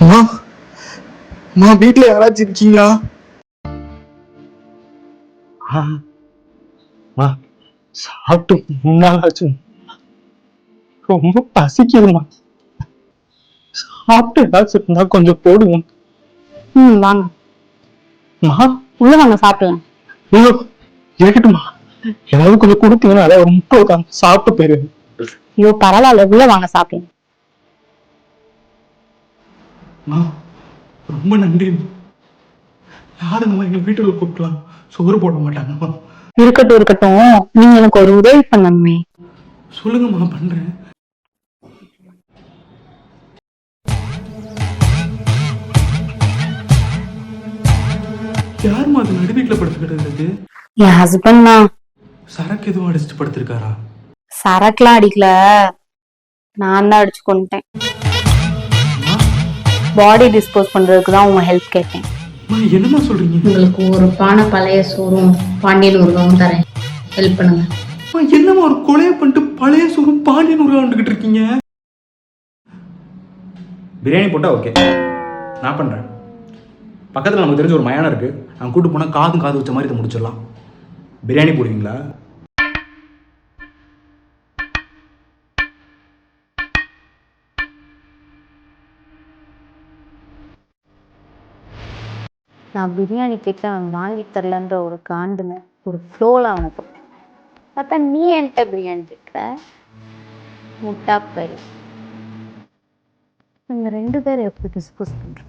அம்மா அம்மா வீட்டுல யாராச்சும் இருக்கீங்களா? அம்மா சாப்பிட்டு 3 நாள் ஆச்சு. ரொம்ப பசிக்குதுமா. சாப்பிட்டு ஏதாச்சும் இருந்தா கொஞ்சம் போடுவோம். வாங்க அம்மா உள்ள வாங்க சாப்பிடலாம். ஐயோ இருக்கட்டுமா, ஏதாவது கொஞ்சம் கொடுத்தீங்கன்னா அதை ரொம்ப உட்காந்து சாப்பிட்டு போயிருவேன். ஐயோ பரவாயில்ல, உள்ள வாங்க சாப்பிடலாம். அம்மா ரொம்ப நன்றி. யாருங்கம்மா எங்க வீட்டுல கூப்பிடலாம், சோறு போட மாட்டாங்கம்மா. இருக்கட்டும் இருக்கட்டும், நீங்க எனக்கு ஒரு உதவி பண்ணணுமே. சொல்லுங்கம்மா, பண்றேன். யாரும்மா அது நடு வீட்டுல படுத்துக்கிட்டு? என் ஹஸ்பண்ட் தான். சரக்கு எதுவும் அடிச்சுட்டு படுத்திருக்காரா? சரக்குலாம் அடிக்கல, நான் தான் அடிச்சு கொண்டுட்டேன். பாடி டிஸ்போஸ் பண்றதுக்கு தான் உங்க ஹெல்ப் கேட்டேன். என்னமா சொல்றீங்க? உங்களுக்கு ஒரு பானை பழைய சோறும் பாண்டியன் ஊறுகாவும் தரேன், ஹெல்ப் பண்ணுங்க. என்னமா ஒரு கொலையை பண்ணிட்டு பழைய சோறு பாண்டியன் ஊறுகாய் வந்துகிட்டு இருக்கீங்க? பிரியாணி போட்டால் ஓகே, நான் பண்ணுறேன். பக்கத்தில் நமக்கு தெரிஞ்ச ஒரு மயானம் இருக்குது, நாங்கள் கூட்டு போனால் காது வச்ச மாதிரி இதை முடிச்சிடலாம். பிரியாணி போடுவீங்களா? நான் பிரியாணி கேட்க அவன் வாங்கி தரலன்ற ஒரு காண்டுல ஒரு ஃப்ளோல அவனுக்கு பார்த்தா நீ என்கிட்ட பிரியாணி கேட்குற. முட்டா பரி, நீங்க 2 பேரும் எப்படி டிஸ்போஸ் பண்ற?